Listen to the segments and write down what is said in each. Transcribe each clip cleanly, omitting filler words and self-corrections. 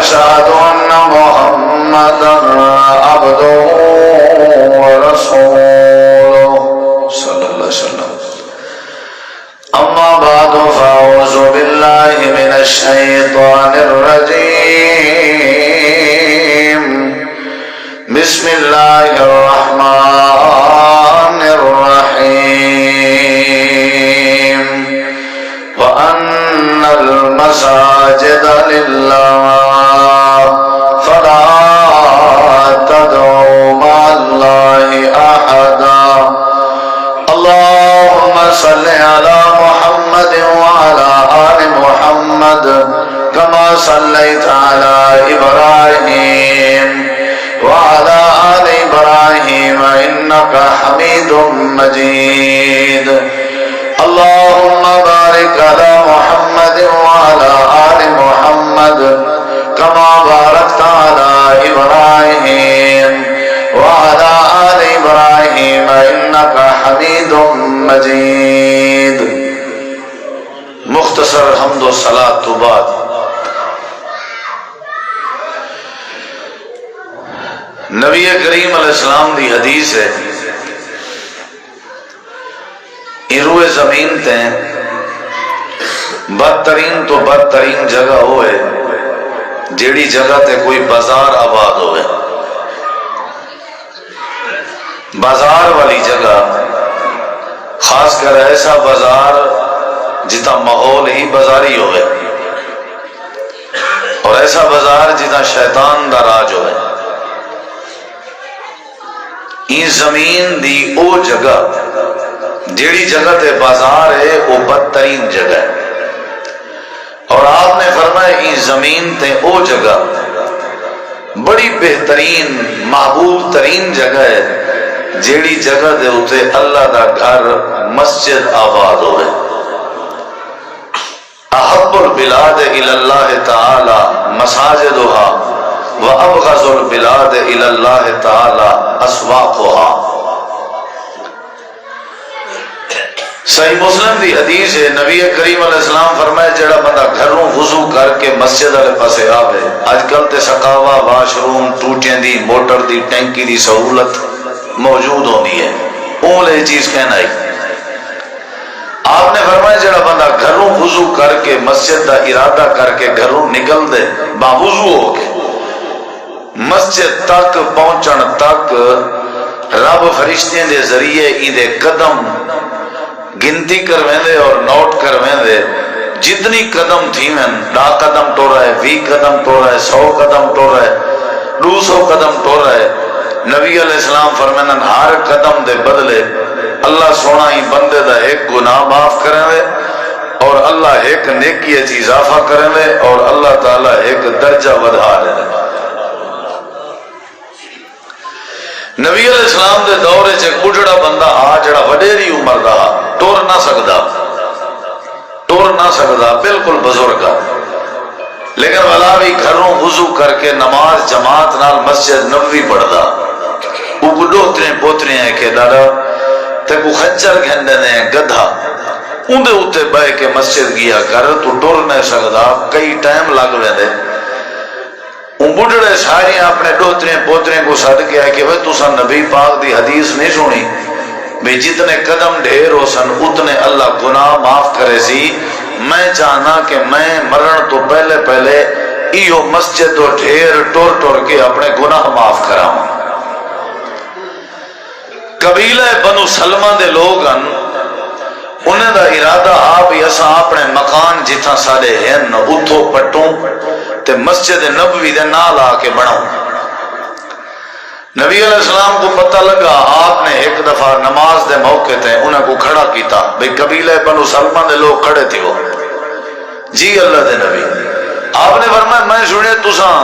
وأشهد أن محمدا عبده ورسوله صلى الله عليه وسلم. أما بعد فأعوذ بالله من الشيطان الرجيم. بسم الله الرحمن الرحيم. وأن المساجد لله فلا تدعوا مع الله أحدا. اللهم صل على محمد وعلى آل محمد كما صليت على إبراهيم وعلى آل إبراهيم إنك حميد مجيد. اللهم بارك على محمد وعلى آل محمد كما باركت على إبراهيم وعلى آل إبراهيم إنك حميد مجيد. مختصر حمد و صلاۃ تو بعد نبی کریم علیہ السلام دی حدیث ہے، روئے زمین تے بدترین تو بدترین جگہ ہوئے جیڑی جگہ تے کوئی بازار آباد ہوئے. بازار والی جگہ، خاص کر ایسا بازار جتا ماحول ہی بازاری ہوئے، اور ایسا بازار جتا شیطان دا راج ہوئے. این زمین دی او جگہ جیڑی جگہ تے بازار ہے وہ بدترین جگہ ہے. اور آپ نے فرمایا این زمین تے او جگہ بڑی بہترین محبوب ترین جگہ ہے جیڑی جگہ دے اتے اللہ دا گھر مسجد آباد ہوئے. احب البلاد الی اللہ تعالی مساجدها وابغض البلاد الی اللہ تعالی اسواقها. صحیح مسلم دی حدیث ہے، نبی کریم علیہ السلام فرمائے جڑا بندہ گھروں وضو کر کے مسجد والے پاسے آوے. اج کل تے سقاوا واش روم ٹوٹیاں دی موٹر دی ٹینکی دی سہولت موجود ہوندی ہے، اون لے چیز کہنا ہے. آپ نے فرمایا جڑا بندہ گھروں وضو کر کے مسجد دا ارادہ کر کے گھروں نکل دے باوضو ہو کے مسجد تک پہنچن تک رب فرشتیاں دے ذریعے ایدے قدم گنتی کرویں دے اور نوٹ کرویں دے. جتنی قدم تھی میں 10 قدم ٹو رہا ہے، 20 قدم ٹو رہا ہے، 100 قدم ٹو رہا ہے، 200 قدم ٹو رہا ہے. نبی علیہ السلام فرمائن ہر قدم دے بدلے اللہ سونا ہی بندے دا ایک گناہ معاف کریں دے، اور اللہ ایک نیکی اضافہ کریں دے، اور اللہ تعالیٰ ایک درجہ ودھا دے. نبی علیہ السلام دے دورے چ بڑھڑا بندہ آ جڑا وڈیری عمر دا ٹور نہ سکدا بالکل بزرگ، لیکن والا بھی گھروں وضو کر کے نماز جماعت نال مسجد نبوی پڑھدا. وہ بڈوترے پوترے ہیں کہ دادا تے کو خچر گھندے نے گدھا اندے اوتے بہ کے مسجد گیا کر، تو ٹور نہ سکدا، کئی ٹائم لگ ویندے. بڑھڑے سارے اپنے ڈوترے پوترے کو سد کے آئے کہ تسا نبی پاک دی حدیث نہیں سنی بھی جتنے قدم ڈھیر ہو سن اتنے اللہ گناہ معاف کرے سی. میں چاہنا کہ میں مرن تو پہلے پہلے ایو مسجد و ڈھیر ٹور ٹور کے اپنے گناہ معاف کراؤں. قبیلہ بنو سلمہ دے لوگ انہیں دا ارادہ آپ ایسا اپنے مکان جتھا سارے ہیں اتھو پٹوں تے مسجد نبوی دے نال آ کے بناؤں. نبی علیہ السلام کو پتہ لگا، آپ نے ایک دفعہ نماز دے موقع تے انہیں کو کھڑا کیتا بھئی قبیلہ بنو سلمہ دے لوگ کھڑے تھے وہ جی اللہ دے نبی. آپ نے فرمایا میں سنے تساں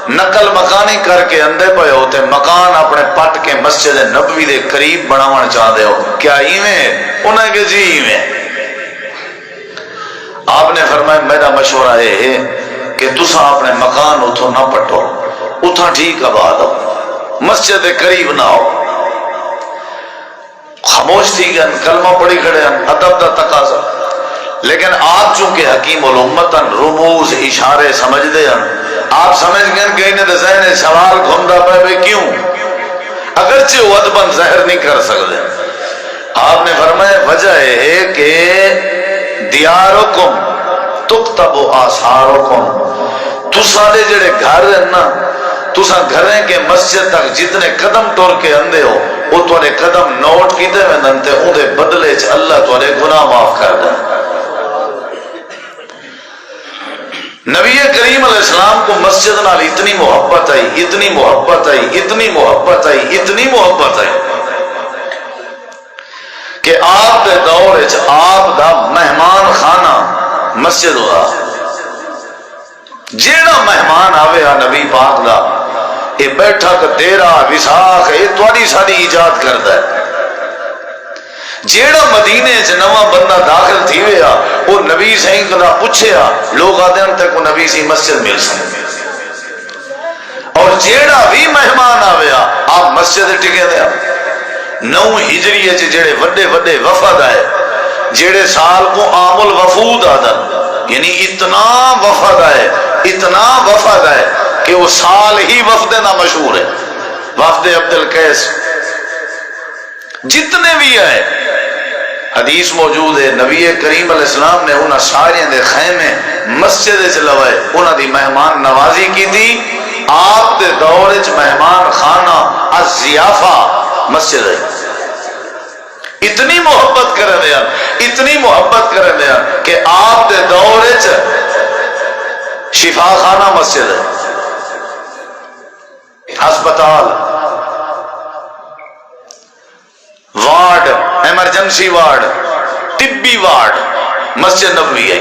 نقل مکانی کر کے اندے پے ہوتے مکان اپنے پٹ کے مسجد نبوی دے قریب بناون چاہ دے ہو، کیا ایویں؟ انہیں کہ جی ایویں. آپ نے فرمایا میرا مشورہ ہے کہ تساں اپنے مکان اتھو نہ پٹو، اتھا ٹھیک آباد ہو، مسجد قریب نہ ہو. خاموش تھی گئے، کلمہ پڑھی کھڑے ہیں، ادب دا تقاضا. لیکن آپ چونکہ حکیم الامت رموز اشارے سمجھ دے ہیں، آپ آپ سمجھ گئے کہ انہیں ذہن سوال گھومتا پہ بھائی کیوں؟ اگرچہ وہ ادبن ظاہر نہیں کر سکتے. آپ نے فرمایا وجہ ہے کہ دیارکم تکتب آثارکم، تساڑے جڑے گھر ہیں نا، تساں گھریں کے مسجد تک جتنے قدم ٹور کے اندے ہو وہ تھوڑے قدم نوٹ کیتے میں دنتے ہوں دے بدلے چ اللہ تھوڑے گناہ معاف کر دیں. نبی کریم علیہ السلام کو مسجد نال اتنی محبت آئی، اتنی محبت آئی، اتنی محبت آئی، اتنی محبت آئی کہ آپ دے دور آپ دا مہمان خانہ مسجد ہوا. جیڑا مہمان آوے ہا نبی پاک دا یہ بیٹھا کہ تیرا وساخ یہ تھوڑی ساری ایجاد کرتا ہے. جیڑا مدینے چ نواں بندہ داخل تھی ویا وہ نبی سائیں کدا پوچھیا لوگ آتے ہیں تک وہ نبی سی مسجد مل سکتے. اور جیڑا بھی مہمان آویا آپ مسجد ٹکے دیا. 9 ہجری جڑے وڈے وڈے وفد آئے جڑے سال کو عام الوفود آدن یعنی اتنا وفد آئے، اتنا وفد آئے کہ وہ سال ہی وفد نہ مشہور ہے. وفد عبد القیس جتنے بھی آئے حدیث موجود ہے نبی کریم علیہ السلام نے انہاں سارے دے خیمے مسجد چ لوائے، انہاں دی مہمان نوازی کی تھی. آپ دے دور وچ مہمان خانہ الضیافہ مسجد ہے. اتنی محبت کر دیا، اتنی محبت کر دیا کہ آپ دے دور وچ شفا خانہ مسجد ہے، ہسپتال، وارڈ، ایمرجنسی وارڈ، طبی وارڈ مسجد نبوی ہے.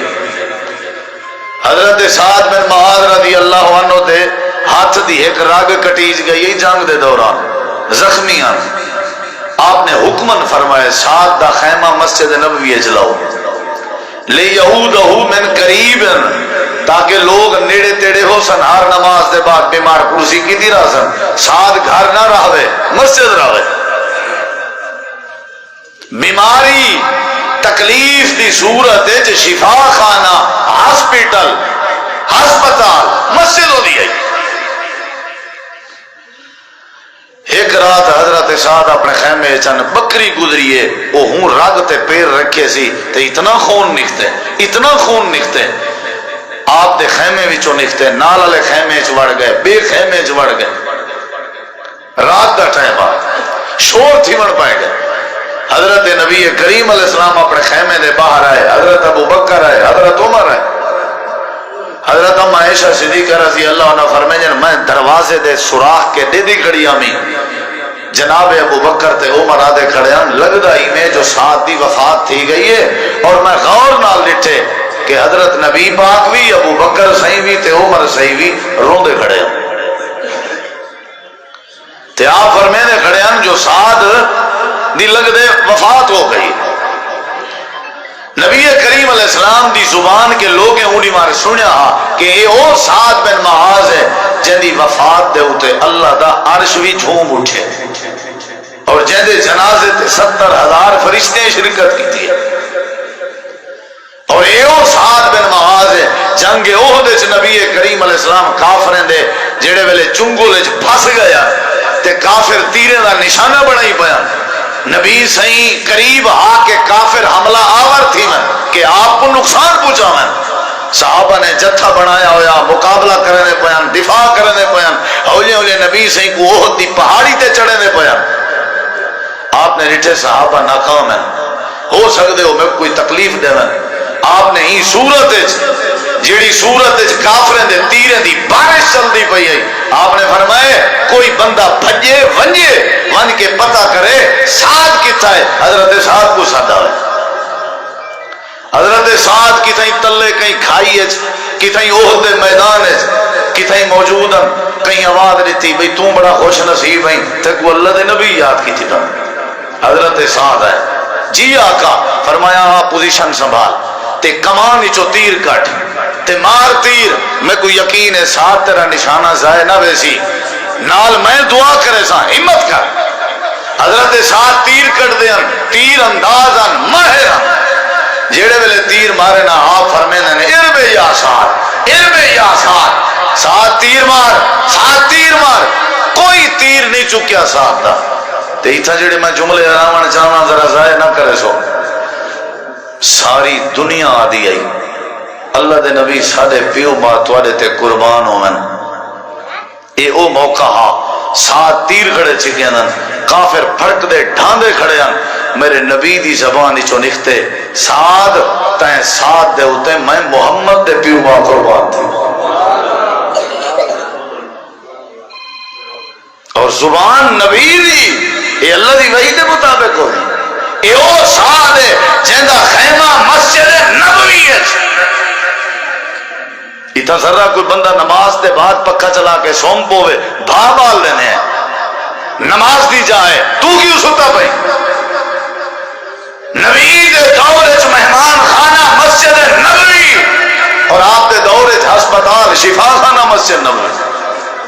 حضرت سعد بن معاذ رضی اللہ عنہ دے ہاتھ دی ایک رگ کٹیج گئی جنگ دے دوران زخمیاں. آپ نے حکمن فرمایا سعد دا خیمہ مسجد نبوی چلاؤ لیہودہ من قریب تاکہ لوگ نیڑے تیڑے ہو سن ہر نماز دے بعد بیمار کرسی کی دی رہا سن. سعد گھر نہ رہوے مسجد رہوے. بیماری تکلیف دی صورت ہے شفا خانہ ہسپیٹل ہسپتال مسجد ہو دی ہے. ایک رات حضرت سعد اپنے خیمے چن بکری گزریے وہ ہوں رگ تے پیر رکھے سی تے اتنا خون نکتے، اتنا خون نکتے. آپ دے خیمے وچوں نکتے، نال والے خیمے چ وڑ گئے، بے خیمے چ وڑ گئے. رات دا ٹائم آ شور تھی وڑ پائے گئے. حضرت نبی کریم علیہ السلام اپنے خیمے دے باہر آئے، حضرت ابو بکر آئے، حضرت عمر آئے. حضرت ام عائشہ صدیقہ رضی اللہ عنہ فرمائیں میں دروازے دے سوراخ کے دے دی کھڑی آمی جناب ابو بکر تے عمر آدھے کھڑے ہیں لگدا ہی میں جو ساتھ دی وفات تھی گئی ہے. اور میں غور نال ڈٹھے کہ حضرت نبی پاک بھی ابو بکر صحیح بھی تے عمر صحیح بھی روندے کھڑے ہیں. تے آپ فرمینے کھڑے ہیں جو ساتھ دی لگ دے وفات ہو گئی. نبی کریم علیہ السلام دی زبان کے لوگیں انہی مارے سنیا کہ یہ او سعد بن معاذ ہے جن دی وفات دے ہوتے اللہ دا عرش بھی جھوم اٹھے اور جن دے جنازے تے 70,000 فرشتے شرکت کی تھی. اور یہ او سعد بن معاذ ہے جنگ احد وچ نبی کریم علیہ السلام کافریں دے جڑے ویلے چنگل وچ پھس گیا تے کافر تیرے دا نشانہ بنائی پیا. نبی صحیح قریب آ کے کافر حملہ آور تھی میں کہ آپ کو نقصان پہنچا میں. صحابہ نے جتھا بنایا ہویا مقابلہ کرنے پیان، دفاع کرنے پیان. ہولے ہولے نبی صحیح کو احد دی پہاڑی تے چڑھنے پیان. آپ نے رٹھے صحابہ ناکام ہیں، ہو سکتے ہو میں کوئی تکلیف دے میں. آپ نے ہی صورت جیڑی صورت کافریں دے تیریں دی بارش چل دی پئی ہے آپ نے فرمائے کوئی بندہ بھجے ونجے ون کے پتہ کرے سعد کتا ہے. حضرت سعد کو سادا ہے. حضرت سعد کی تھیں تلے کہیں کھائی ہے کتھیں احد دے میدان ہے کتھیں موجود ہیں. کہیں آواز دیتی بھئی تو بڑا خوش نصیب ہیں تک وہ اللہ دے نبی یاد کی تھی. حضرت سعد ہے جی آقا. فرمایا ہاں پوزیشن سنبھال تے کمان چو تیر کٹ تے مار تیر. میں کو یقین ہے ساتھ تیرا نشانہ ضائع نہ ویسی نال میں دعا کرے سا ہمت کر. حضرت ساتھ تیر کٹ دیں تیر اندازاً ماہرہ جیڑے ویلے تیر مارے نا آپ فرمینے نے اربے یا ساتھ اربے یا ساتھ. سات تیر مار، سات تیر مار، کوئی تیر نہیں چکیا ساتھ دا۔ تے اتھا جڑے میں جملے آرامان چاہنا ذرا ضائع نہ کرے سو، ساری دنیا آدھی آئی اللہ دے نبی سادے پیو ماں توڑے تے قربان ہوئن، اے او موقع ہاں سات تیر کھڑے چکے ہیں، کافر پھڑک دے ڈھاندے کھڑے ہیں، میرے نبی دی زبانی چو نکھتے ساد تائیں سات دے ہوتے میں محمد دے پیو ماں قربان تھی، اور زبان نبی دی اے اللہ دی وحی دے مطابق ہوئی، اے او ساد ہے جہاں خیمہ مسجد نبوی ہے۔ اتنا ذرہ کوئی بندہ نماز دے بعد پکھا چلا کے سوم پوے بھا بال لینے ہیں، نماز دی جائے تو کیوں ستا پئی؟ نبی دے دور وچ مہمان خانہ مسجد نبوی اور آپ دے دور وچ ہسپتال شفا خانہ مسجد نبوی۔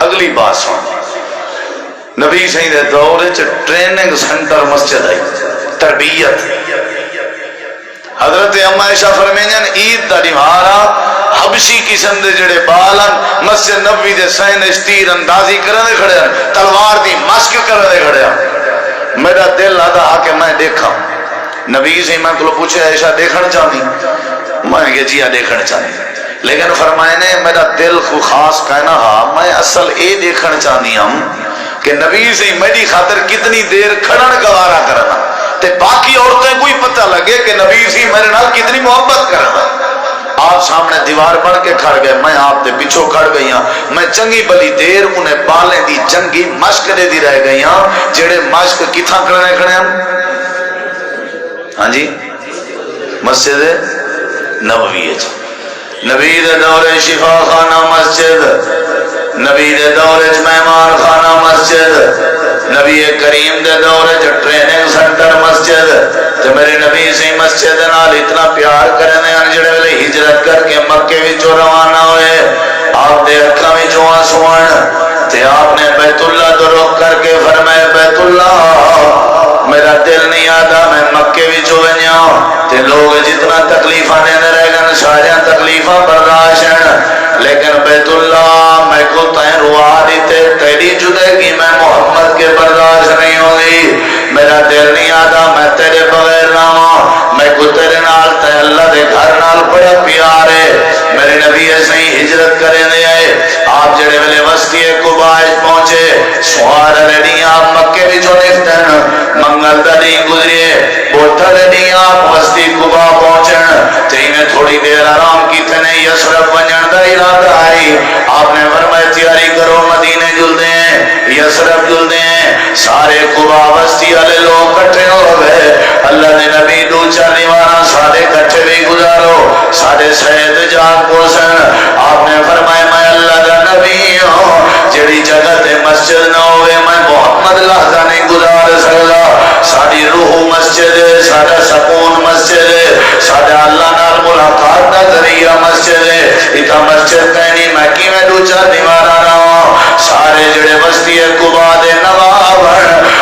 اگلی بات سن، نبی صحیح دے دور وچ ٹریننگ سینٹر مسجد آئی، تربیت۔ حضرت اما عائشہ فرمائیں عید دا دیوارا حبشی قسم دے جڑے بالن مسجد نبوی دے سین تیر اندازی کرنے کھڑے ہیں، تلوار دی مشق کرنے کھڑے ہیں۔ میرا دل آدھا کہ میں دیکھا نبی سے میں تو پوچھے عائشہ دیکھنا چاہنی، میں کہ جی دیکھنا چاہنی، لیکن فرمائے نے میرا دل کو خاص کہنا ہاں میں اصل اے دیکھنا چاہنی ہم کہ نبی سے میری خاطر کتنی دیر کھڑن گوارا کرنا تے باقی عورتیں کوئی پتہ لگے کہ نبی سے میرے نال کتنی محبت کرنا۔ آپ سامنے دیوار بن کے کھڑ گئے، میں آپ دے پیچھو کھڑ گئی ہاں، میں چنگی بلی دیر انہیں بالیں دی چنگی مشق دے دی رہ گئی ہاں، جڑے مشق کتھاں کرنے کھڑے ہیں؟ ہاں جی مسجد نبوی ہے، نبی دے دور شفا خانہ مسجد، نبی دے دور مہمان خانہ مسجد، نبی کریم دے دور ٹریننگ سینٹر مسجد۔ تے میرے نبی سے مسجد نال اتنا پیار کرنے ہیں جڑے ویلے ہجرت کر کے مکے وچوں روانہ ہوئے، آپ دے اکھاں وچوں آنسو آن تے آپ نے بیت اللہ تو رخ کر کے فرمائے بیت اللہ میرا دل نہیں آتا میں مکے وچوں ونجاں تے لوگ جتنا تکلیفاں دیندے رہ گئے سارے تکلیفاں برداشت ہیں، لیکن بیت اللہ میں کو تائیں روا دیتے تیری جدگی میں محمد کے برداشت نہیں ہوگی، میرا دل نہیں آتا میں تیرے بغیر نہ ہوں، میں کو تیرے نال تے اللہ دے گھر نال بڑا پیار ہے۔ میرے نبی ایسے ہی ہجرت کرے دے آئے، آپ جڑے ویلے وسطی قباء پہنچے سوار رہی آپ مکے وچوں نکلن منگل دا دن گزرے بوٹھا رہی آپ وسطی قباء پہنچن تے میں تھوڑی دیر آرام کیتے نے یسرف ونجن دا ارادہ آئی، آپ نے فرمایا تیاری کرو مدینے جل دیں یسرف جل دیں، سارے قباء وسطی والے لوگ کٹھے ہو گئے، اللہ نے نبی دو چار دیوارا سارے کٹھے بھی گزارو سارے سید جان کو سن، آپ نے فرمایا میں اللہ دا نبی ہوں، جڑی جگہ تے مسجد نہ ہوئے میں محمد لحظہ نہیں گزار سکتا، ساری روح مسجد ہے، سارا سکون مسجد ہے، سارا اللہ نال ملاقات دا ذریعہ مسجد ہے، اتنا مسجد کہنی میں کی میں دو چار دیوارا رہا ہوں، سارے جڑے بستی قباء دے نواب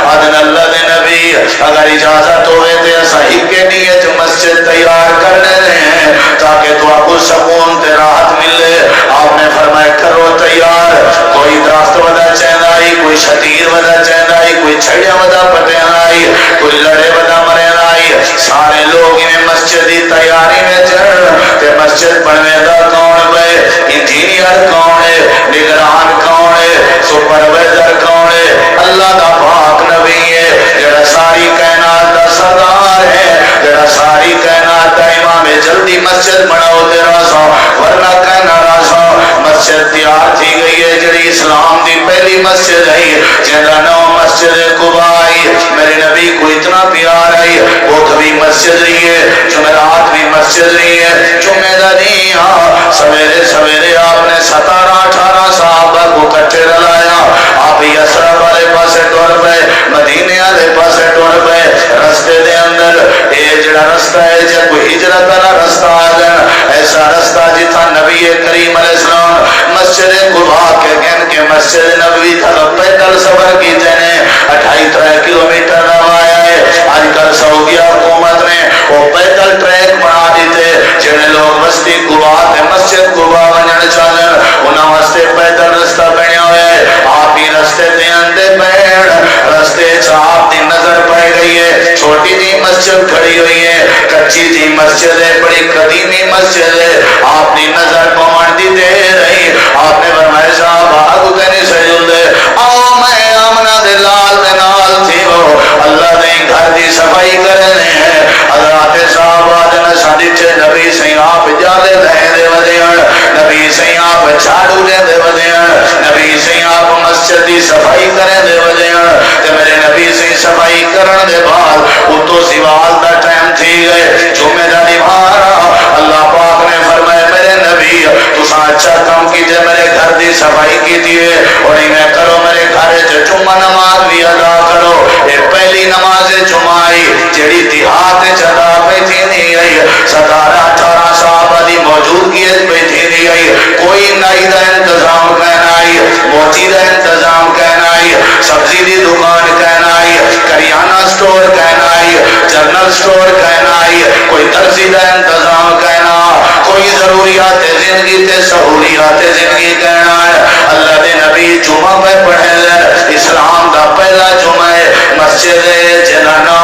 ادن اللہ دے نبی اگر اجازت ہوئے تے صحیح کے نیت مسجد تیار کرنے دیں تاکہ تو آپ کو سکون تے راحت ملے، آپ نے فرمایا کرو تیار، کوئی درخت ودا چہنائی، کوئی شتیر ودا چہنائی، کوئی چھڑیا ودا پٹینائی، کوئی لڑے ودا مرینائی، سارے لوگ انہیں مسجد دی تیاری میں چڑھ تے مسجد بنوے دا کون بے انجینئر کون ہے، نگران کون ہے، سپروائزر کون ہے، اللہ دا پاک نبی ہے جڑا ساری کائنات دا سردار ہے، جڑا ساری کائنات دا امام جلدی مسجد بناؤ دے راسا ورنہ کہنا راسا مسجد تیار تھی گئی ہے جڑی اسلام دی پہلی مسجد ہے جہاں نو مسجد قباء آئی، میرے نبی کو اتنا پیار آئی وہ کبھی مسجد رہی ہے، جمعرات بھی مسجد رہی ہے، جمعہ دا نہیں ہاں سویرے سویرے آپ نے 17-18 صحابہ کو کٹھے رلایا، آپ یسرف والے پاسے ٹور پہ مدینے والے پاسے ٹور پہ رستے دے اندر اے جڑا رستہ ہے جب کوئی ہجرت والا رستہ آ گیا ایسا رستہ جتھا نبی کریم علیہ السلام مسجد قباء کے گن کے مسجد نبوی تھا پیدل سفر کیتے ہیں 28 کلومیٹر روایا ہے، آج کل سعودیہ حکومت نے وہ پیدل ٹریک بنا دیتے جڑے لوگ بستی قبا تے مسجد قبا ونجن چاہن انہاں واسطے پیدل رستہ بنیا ہوا ہے آپ ہی رستے تے اندے پین رستے آپ دی نظر پائے گئی ہے چھوٹی جی مسجد کھڑی ہوئی ہے کچی جی مسجد ہے بڑی قدیمی مسجد ہے آپ دی نظر پوان دی دے رہی آپ نے فرمایا صاحب آگو تینی سجل دے آؤ میں آمنہ دے لال دے نال تھی وہ اللہ دے گھر دی صفائی کرنے ہیں حضرات صاحب آدھنا سادچے نبی سے آپ جالے دے ودیان نبی سے آپ چھاڑو دے ودیان نبی سے آپ مسجد دی صفائی کریں دے ودیان کہ میرے نبی سے صفائی کرن دے بعد اتو سوال دا ٹائم تھی گئے جمعہ داری مارا اللہ پاک نے فرمائے میرے نبی تساں اچھا کام کیجئے میرے گھر دی صفائی کی دیئے اور انہیں کرو میرے گھر جمعہ نماز بھی ادا کرو یہ پہلی نماز جمعائی جڑی دیہات چدا پہ تھی نہیں آئی 17-18 صحابہ دی موجودگیت پہ تھی نہیں آئی کوئی نائی دا انتظام کہنا آئی موچی دا انتظام کہنا آئی سبزی دی دکان کہنا آئی کریانہ سٹور کہنا آئی جنرل سٹور کہنا آئی کوئی درزی دا انتظام کہنا کوئی ضروریات زندگی تے سہولیات زندگی کہنا ہے اللہ دے نبی جمعہ پہ پڑھے لیں اسلام دا پہلا جمعہ ہے مسجد جنانا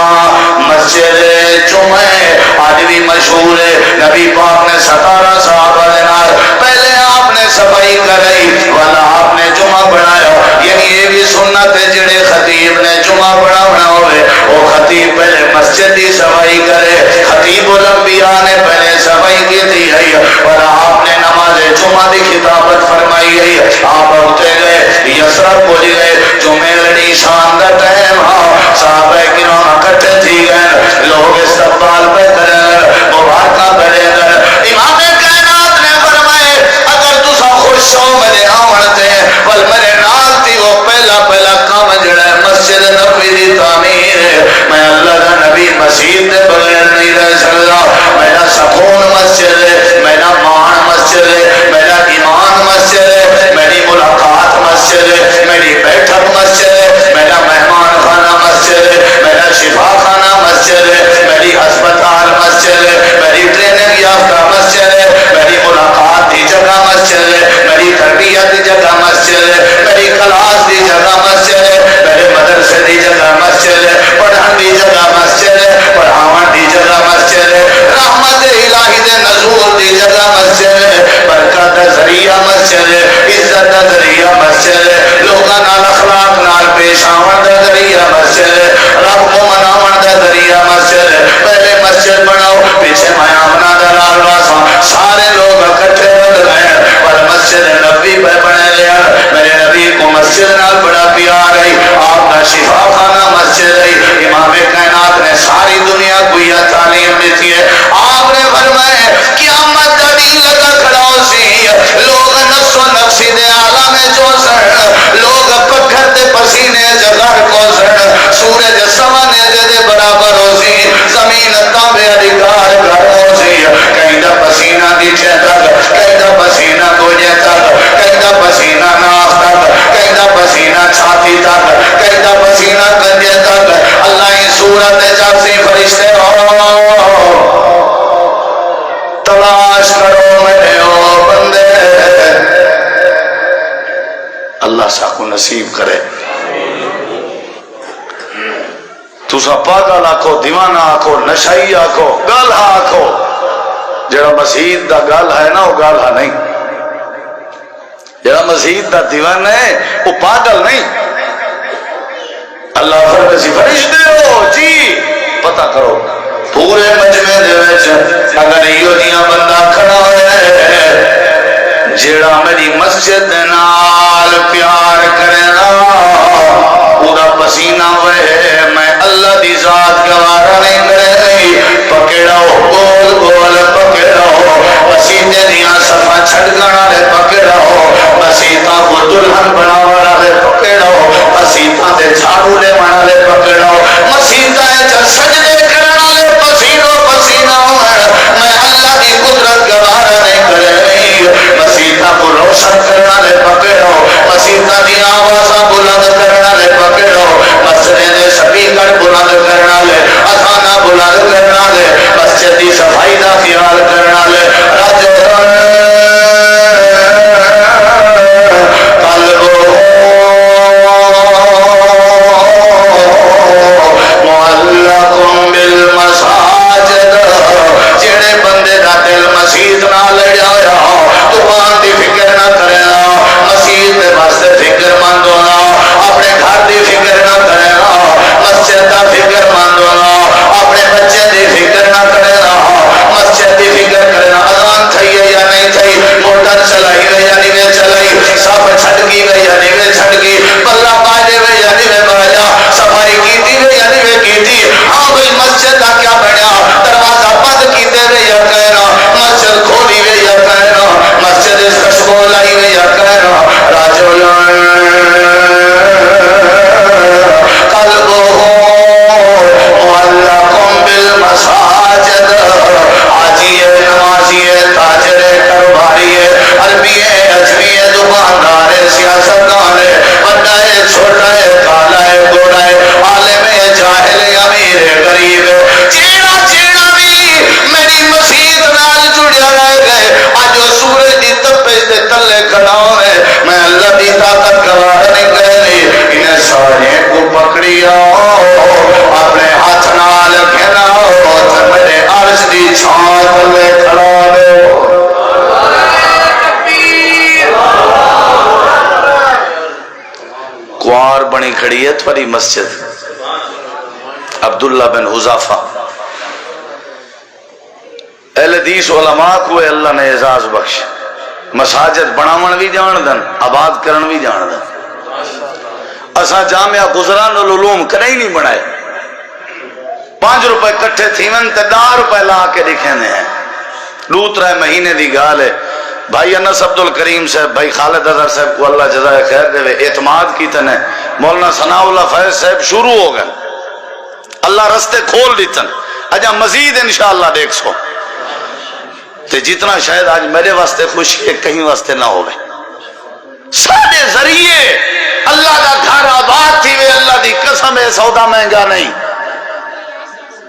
مسجد جمعہ آج بھی مشہور ہے نبی پاک نے 17 صحابہ دینار پہلے آپ نے صفائی کرائی والا آپ نے جمعہ پڑھایا یعنی یہ بھی سنت ہے جڑے خطیب نے جمعہ پڑھاونا ہوئے وہ خطیب پہلے مسجد دی صفائی کرے خطیب الانبیاء نے پہلے صفائی کی تھی اور آپ نے نماز جمعہ دی خطابت فرمائی ہے آپ اٹھتے گئے یسرب پہنچ گئے جمعہ لڑی شان دا ٹائم صحابہ کرام اکٹھے تھی گئے لوگ استقبال پہ کریں مبارکہ کریں امام کائنات نے فرمائے اگر تسا خوش ہو میرے آمنتے بل میرے نال تھی وہ پہلا کام جڑا ہے مسجد نبی دی تعمیر ہے میں اللہ دا نبی مسجد دے بغیر نہیں رہ سکتا میرا سکون مسجد ہے میرا مان مسجد ہے میرا ایمان مسجد ہے میری ملاقات مسجد ہے میری بیٹھک مسجد ہے میرا مہمان خانہ مسجد ہے میرا شفا خانہ مسجد ہے میری ہسپتال مسجد ہے میری ٹریننگ یافتہ مسجد ہے میری ملاقات دی جگہ مسجد ہے میری تربیت دی جگہ مسجد ہے میری کلاس دی جگہ مسجد ہے میرے مدرسے دی جگہ مسجد ہے پڑھن دی جگہ مسجد ہے پڑھاون دی جگہ مسجد ہے رحمت الہی دے نزول دی جگہ مسجد ہے برکت دا ذریعہ مسجد ہے عزت دا ذریعہ مسجد ہے لوگاں نال اخلاق نال پیش آون دا ذریعہ مسجد ہے رب کو مناون دا ذریعہ مسجد ہے پہلے مسجد بناؤ پیچھے میں آمنہ دا لال واساں سارے لوگ اکٹھے بن گئے پر مسجد نبی پہ بنے لیا میرے نبی کو مسجد نال بڑا پیار ہے آپ کا شفا خانہ مسجد ہے امام کائنات نے ساری دنیا کو یہ تعلیم دیتی ہے آپ نے فرمائے قیامت کا دن لگا کھڑا ہو سی لوگ نفس و نفسی دے عالم جو سن لوگ پکھر دے پسینے جگر کو سن سورج سمانے دے برابر ہو سی زمین تابع ادھکار کر ہو سی کہیں دا پسینہ نیچے تک کہیں دا پسینہ گوجے تک کہیں دا پسینہ ناف تک کہیں دا پسینہ چھاتی تک کہیں دا پسینہ کندھے تک اللہ ہی صورت جاسی فرشتے ہو تلاش کرو میرے او بندے اللہ ساکو نصیب کرے تسا پاگل آکھو دیوانہ آکھو نشائی آکھو گالہ آکھو جڑا مسجد دا گالہ ہے نا وہ گالہ نہیں جڑا مسجد دا دیوانہ ہے وہ پاگل نہیں اللہ فرمائے فرشتے ہو جی پتہ کرو پورے مجمع دے وچ اگر یہ دیاں بندہ کھڑا ہے جڑا میری مسجد نال پیار کرے نا پورا پسینہ وے میں اللہ دی ذات گوارا نہیں کرے پکڑو گول گول پکڑو پسینے دیاں صفا چھڑکنا لے پکڑو پسیتا کو دلہن بناوڑا لے پکڑو پسیتا دے جھاڑو لے مانا لے پکڑو مسیتا ہے جب سجدے کرنا لے پسینو پسینہ میں اللہ دی قدرت گوارا نہیں کرے مسیتا کو روشن کرنا لے پکڑو مسیتا دی آوازہ بلند کرنا لے پکڑو مسجد دے سپیکر بلند کرنا لے اذانہ بلند کرنا لے مسجد دی صفائی دا خیال نال کرنے والے کھڑی ہے تھوڑی مسجد عبداللہ بن حذافہ اہل حدیث علماء کو اللہ نے اعزاز بخش مساجد بناون بھی جان دن آباد کرن بھی جان دن اسا جامعہ گزران العلوم کرے ہی نہیں بنائے 5 روپے کٹھے تھیون تے 10 روپے لا کے دکھینے ہیں دوسرے مہینے دی گال ہے بھائی انس عبد الکریم صاحب بھائی خالد اظہر صاحب کو اللہ جزائے خیر دے اعتماد کی تنے مولانا ثناء اللہ فیض صاحب شروع ہو گئے اللہ رستے کھول دیتن اجا مزید انشاءاللہ دیکھ سو تے جتنا شاید آج میرے واسطے خوشی ہے کہیں واسطے نہ ہوئے سارے ذریعے اللہ دا گھر آباد تھی وے اللہ دی قسم ہے سودا مہنگا نہیں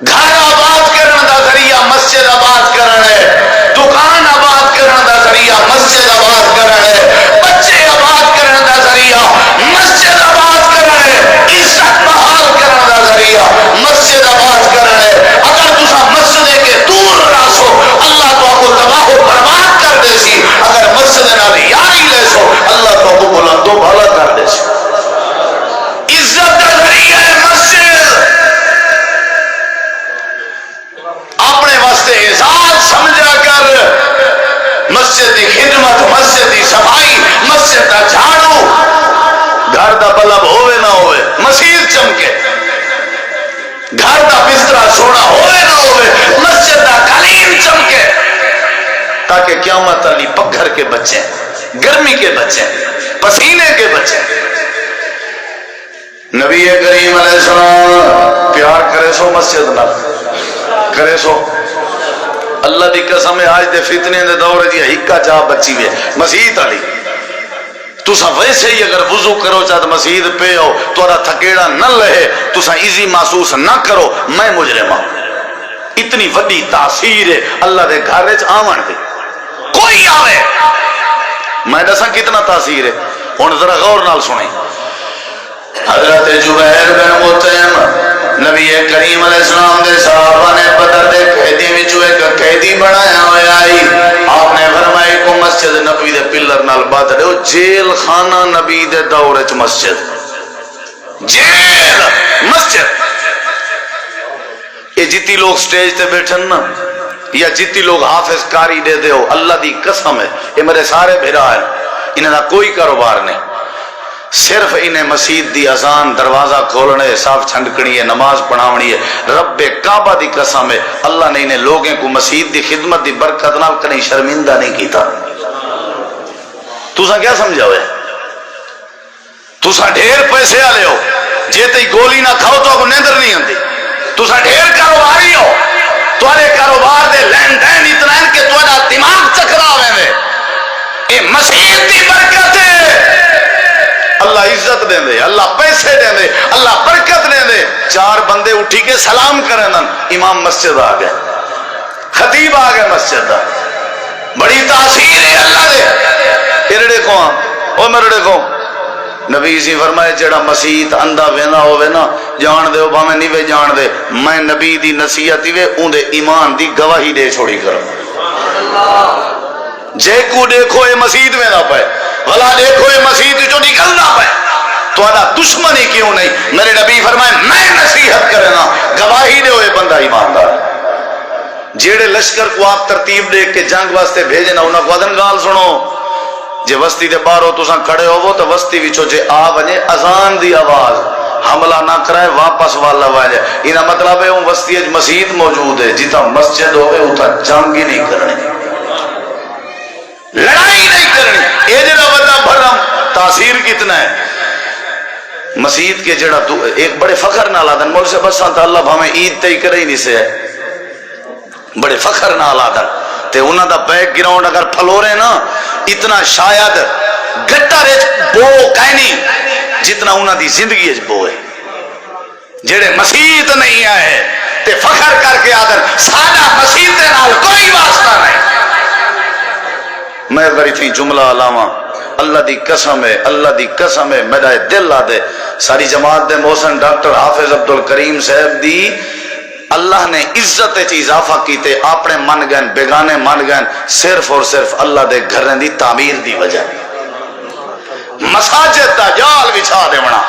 گھر آباد کرن دا ذریعہ مسجد آباد کرن ہے دکان آباد کرن دا ذریعہ مسجد آباد کرن ہے بچے آباد کرن دا ذریعہ مسجد آباد کرن ہے عزت بحال کرن دا ذریعہ مسجد آباد کرن ہے اگر تسا مسجد کے دور راسو اللہ تو آپ کو تباہ و برباد کر دے سی اگر مسجد نال یاری لے سو اللہ تو آپ کو بلند و بالا کر دے سی عزت دا ذریعہ ہے مسجد اپنے واسطے اعزاز سمجھا کر مسجد کی خدمت مسجد کی صفائی مسجد کا جھاڑو گھر دا بلب ہوئے نہ ہوئے مسجد چمکے گھر دا بستر سونا ہوئے نہ ہوئے مسجد دا قالین چمکے تاکہ قیامت علی پگھر کے بچے گرمی کے بچے پسینے کے بچے نبی کریم علیہ السلام پیار کرے سو مسجد نہ کرے سو اللہ دی قسم ہے آج دے فتنے دے دور جی ہکا چاہ بچی ہوئے مسجد علی تسا ویسے ہی اگر وضو کرو چاہت مسجد پہ ہو تو رہا تھکیڑا نہ لہے تسا ایزی محسوس نہ کرو میں مجرم ہوں اتنی وڈی تاثیر ہے اللہ دے گھر وچ آون دی کوئی آوے میں دساں کتنا تاثیر ہے ہن ذرا غور نال سنیں حضرت جبیر بن مطعم نبی کریم علیہ السلام دے صحابہ نے بدر دے قیدی وچوں ایک قیدی بنایا ہویا آئی آپ نے فرمایا کو مسجد نبی دے پلر نال بات رہے ہو جیل خانہ نبی دے دور وچ مسجد جیل مسجد یہ جتی لوگ سٹیج تے بیٹھن نا یا جتی لوگ حافظ کاری دے دے ہو اللہ دی قسم ہے یہ میرے سارے بھیرا ہیں انہیں دا کوئی کاروبار نہیں صرف انہیں مسجد دی اذان دروازہ کھولنے صاف چھنڈکنی ہے نماز پڑھاونی ہے رب کعبہ دی قسم ہے اللہ نے انہیں لوگوں کو مسجد دی خدمت دی برکت نال کہیں شرمندہ نہیں کیتا تُسا کیا سمجھا ہوئے تُسا ڈھیر پیسے آلے ہو جیتے ہی گولی نہ کھاؤ تو آپ نیندر نہیں ہوتی تُسا ڈھیر کاروباری ہو تمہارے کاروبار دے لین دین اتنا ہے کہ تمہارا دماغ چکرا ہوئے اے مسجد دی برکت ہے اللہ عزت دیں دے اللہ پیسے دیں دے اللہ برکت دیں دے 4 بندے اٹھی کے سلام کریں امام مسجد آ گئے خطیب آ گئے مسجد دا، بڑی تاثیر ہے اللہ دے ارڑے کو او مرڑے کو نبی سی فرمائے جڑا مسیت اندھا وینا ہوئے نا جان دے او میں نہیں وے جان دے میں نبی دی نصیحت وے اون دے ایمان دی گواہی دے چھوڑی کروں جے کو دیکھو اے مسیت وینا پائے بھلا دیکھو اے مسیت جو نکلنا پائے تو اللہ دشمنی کیوں نہیں میرے نبی فرمائے میں نصیحت کرنا گواہی دے ہوئے بندہ ایماندار جیڑے لشکر کو آپ ترتیب دے کے جنگ واسطے بھیجنا انہاں کو ادن گال سنو جے وسطی دے باہروں تساں کھڑے ہوو تو وسطی وچوں جے آ ونے اذان دی آواز حملہ نہ کرائے واپس والا وجہ انہاں مطلب ہے اون وسطی اچ مسجد موجود ہے جتا مسجد ہوئے اتھا جنگ ہی نہیں کرنی لڑائی نہیں کرنی اے جڑا وڈا بھرم تاثیر کتنا ہے مسجد کے جڑا ایک بڑے فخر نال آدن مول سے بس تا اللہ بھاویں عید تے ہی کرے ہی نہیں سے بڑے فخر نال آدن تے انہاں دا بیک گراؤنڈ اگر پھلورے نا اتنا شاید گٹر بو کہنی جتنا انہاں دی زندگی اچ بو ہے جڑے مسیت نہیں آئے تے فخر کر کے آدر سادہ مسیت دے نال کوئی واسطہ نہیں میں اگر اتنی جملہ علاوہ اللہ دی قسم ہے میرا دل آ دے ساری جماعت دے محسن ڈاکٹر حافظ عبدالکریم صاحب دی اللہ نے عزت چ اضافہ کیتے اپنے من گئن بیگانے من گئن صرف اور صرف اللہ دے گھریں دی تعمیر دی وجہ مساجد دا جال بچھا دے بنا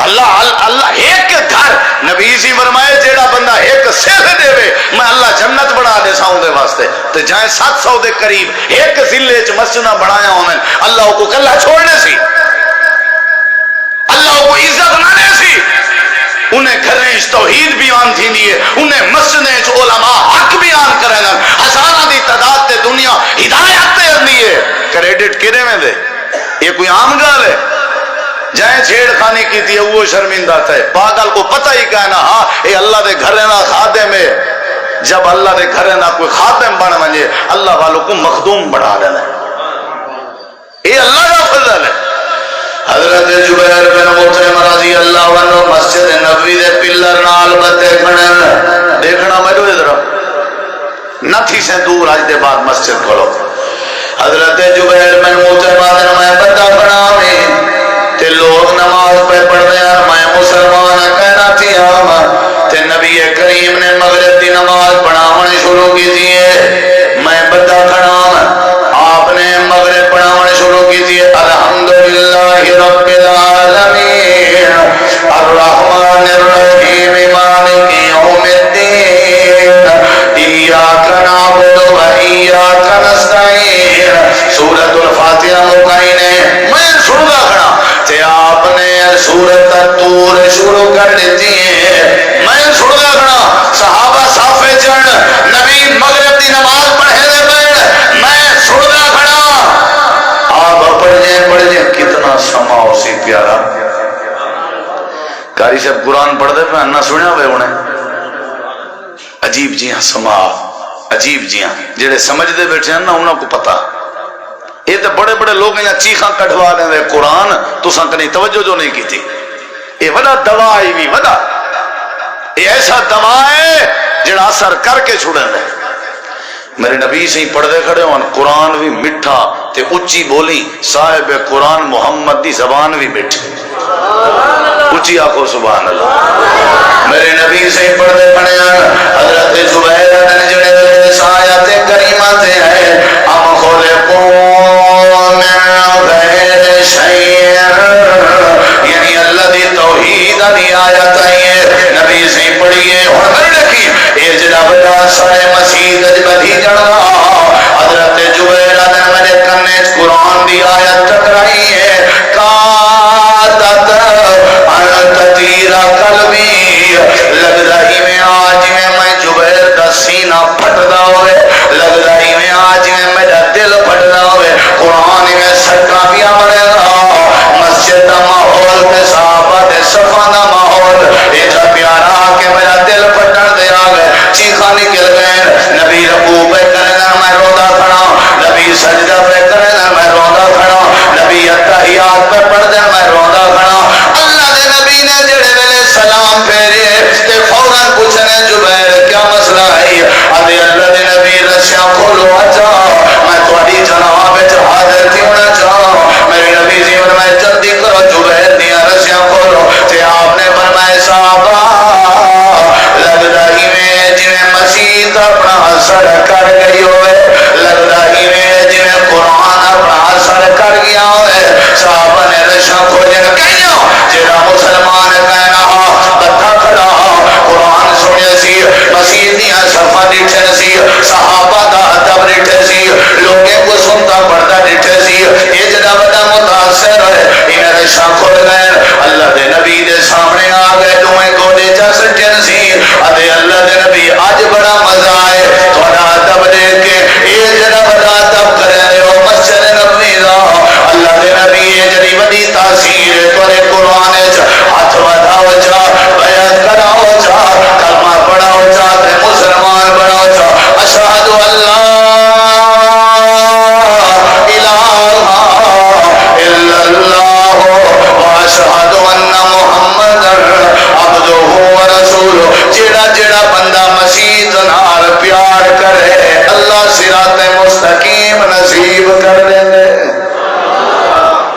اللہ ایک گھر نبی سی فرمائے جیڑا بندہ ایک سیل دے وے میں اللہ جنت بڑھا دے ساؤں دے واسطے تو جائیں 700 دے قریب ایک ضلع چ مسجدہ بڑھایا ہونے اللہ کو کلہ چھوڑنے سی اللہ کو عزت نہ سی انہیں گھریں توحید بیان تھی دیئے انہیں مسجدیں علماء حق بیان کریں گا ہزارہ دی تعداد تے دنیا ہدایت تے دیئے کریڈٹ کدے میں دے یہ کوئی عام گال ہے جائیں چھیڑ خانی کی تھی وہ شرمندہ تھے پاگل کو پتہ ہی کہنا ہاں اے اللہ دے گھریں نہ خادم ہے جب اللہ دے گھریں نہ کوئی خادم بن منجے اللہ والوں کو مخدوم بڑھا دینا اے اللہ کا فضل ہے حضرت جبیر بن مطعم رضی اللہ عنہ مسجد نبوی دے پلر نال بتے کھڑن دیکھنا میں جو ادھر نہ تھی سے دور آج دے بعد مسجد کھڑو حضرت جبیر بن مطعم میں بتا کھڑا میں تے لوگ نماز پہ پڑھ رہے ہیں میں مسلمان کہنا تھی آما تے نبی کریم نے مغرب دی نماز پڑھاونے شروع کی تھی میں بتا کھڑا آپ نے مغرب پڑھاونے شروع کی تھی الحمدللہ رب العالمین الرحمن الرحیم مالک یوم الدین ایاک نعبد و ایاک نستعین سورۃ الفاتحہ مکائنے میں سنگا کھڑا تے آپ نے سورۃ الطور شروع کر دیتی ہے میں سنگا کھڑا صحابہ صافے چڑھ نبی مغرب دی نماز پڑھے دے بیٹھ میں سنگا کھڑا آپ پڑھ جائیں کتنا سما اسی پیارا کاری صاحب قرآن پڑھ دے پہ نہ سنیا ہوئے انہیں عجیب جیاں سما عجیب جیاں جڑے سمجھ دے بیٹھے ہیں نا انہوں کو پتا یہ تو بڑے بڑے لوگ یہاں چیخاں کٹوا دیں دے قرآن تو سنکنی توجہ جو نہیں کی تھی یہ وڈا دوا آئی بھی وڈا یہ ایسا دوا ہے جڑا اثر کر کے چھوڑے دے میرے نبی سے ہی پڑھ دے کھڑے ہوں قرآن بھی مٹھا تے اچھی بولی صاحب قرآن محمد دی زبان بھی مٹھی اچھی آنکھو سبحان اللہ میرے نبی سے ہی پڑھ دے کھڑے ہیں حضرت زبیر نے جڑے دے سایت کریمہ تے ہے ام خلقون من غیر شیئر یعنی اللہ دی توحید دی آیت ہے نبی سے ہی پڑھئے اور میں رکھی اے جڑا بڑا سارے مسیح بدھی جڑا حضرت جبیر نے میرے کنے قرآن دی آیت ٹکرائی ہے قاتت انت تیرا قلبی لگ رہی میں آج میں جبیر دا سینہ پھٹدا ہوئے لگ رہی میں آج میرا دل پھٹدا ہوئے قرآن میں سڑکاں پیا بڑے گا مسجد دا ماحول تے صحابہ دے صفا دا ماحول ایتھا پیارا کہ میرا دل پھٹن دے آ گئے چیخاں نکل گئے نبی رکوع پہ کرنا میں رودا کھڑا نبی سجدہ پہ کرنا میں رودا کھڑا نبی اتحیات پہ پڑھ دے میں رودا کھڑا اللہ دے نبی نے جڑے ویلے سلام پھیرے تے فوراً پوچھنے جبیر کیا مسئلہ ہے ادے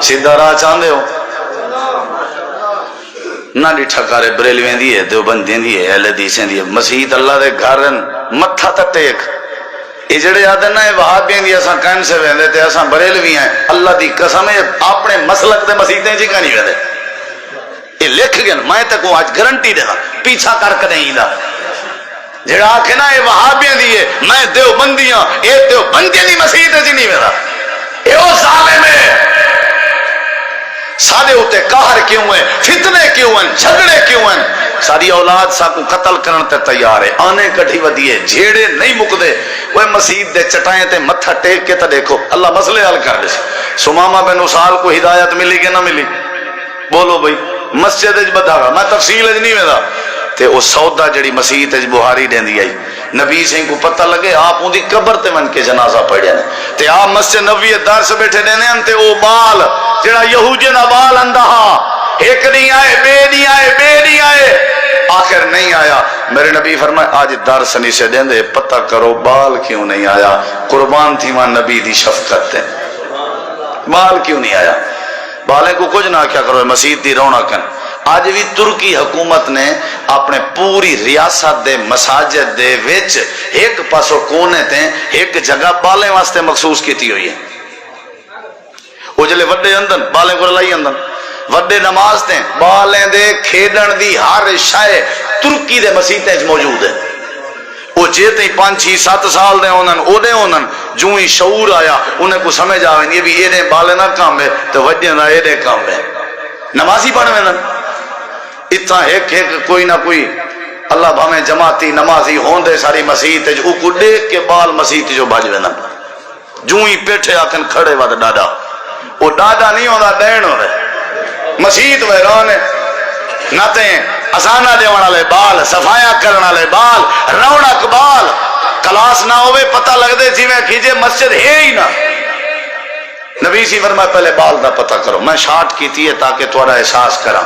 سیدھا راہ چاہتے ہو نہ ڈٹھا کرے بریلویں دی ہے دیوبندیاں دی ہے اہل حدیثیں دی ہے مسیت اللہ دے گھر متھا تے ٹیک یہ جڑے آدھے نا وہابیاں دی اساں کہن سے ویندے تے اساں بریلوی ہیں اللہ دی قسم ہے اپنے مسلک دے مسیتیں جی کا نہیں ویندے یہ لکھ گئے میں تے کو آج گارنٹی دینا پیچھا کر کے نہیں دا جڑا آکھے نا یہ وہابیاں دی ہے میں دیوبندیاں اے دیوبندیاں دی مسیت جی نہیں ویندا اے او ظالم ہے سارے ہوتے قہر کیوں ہیں فتنے کیوں ہیں جھگڑے کیوں ہیں ساری اولاد سا کو قتل کرن تے تیار ہے آنے کٹھی ودیے جھیڑے نہیں مکدے وہ مسجد دے چٹائیں تے متھا ٹیک کے تے دیکھو اللہ مسئلے حل کر دے سمامہ بن اسال کو ہدایت ملی کہ نہ ملی بولو بھائی مسجد اج بدھا گا میں تفصیل اج نہیں ویدا تے او سودا جڑی مسجد اج بہاری دیندی آئی نبی سے کو پتہ لگے آپ ان دی قبر تے من کے جنازہ پڑھیا نے تے آپ مسجد نبوی دار سے بیٹھے دینے ہیں تے او بال جڑا یہودی دا بال اندھا ایک نہیں آئے بے نہیں آئے بے نہیں آئے آخر نہیں آیا میرے نبی فرمائے آج درس نہیں سے دیں دے پتہ کرو بال کیوں نہیں آیا قربان تھی وہاں نبی دی شفقت تے بال کیوں نہیں آیا بالیں کو کچھ نہ کیا کرو مسجد دی رونقن آج بھی ترکی حکومت نے اپنے پوری ریاست دے مساجد دے وچ ایک پاسو کونے تے ایک جگہ بالیں واسطے مخصوص کیتی ہوئی ہے وہ جلے وڈے اندن بالیں کو لائی اندن وڈے نماز تے بالیں دے کھیڈن دی ہر شے ترکی دے مسیتیں موجود ہے وہ جیتے ہی 5-6-7 سال دے ہونن او دے ہونن جو ہی شعور آیا انہیں کو سمجھ آویں یہ بھی یہ دے بالیں نہ کام ہے تو وڈے نہ یہ دے کام ہے نمازی پڑھ میں اتنا ایک کوئی نہ کوئی اللہ بھامیں جماعتی نمازی ہوندے ساری مسیت جو کو دیکھ کے بال مسیت جو بھاج ویندن جو ہی پیٹھے آکن کھڑے ود ڈاڈا وہ ڈاڈا نہیں ہوندا ڈین ہوندا مسیت ویران نہ تے اسانہ دیوان والے بال صفایا کرن والے بال رونق بال کلاس نہ ہوئے پتہ لگ دے جی میں کیجے مسجد ہے ہی نہ نبی سی فرمایا پہلے بال دا پتہ کرو میں شارٹ کیتی ہے تاکہ تھوڑا احساس کراں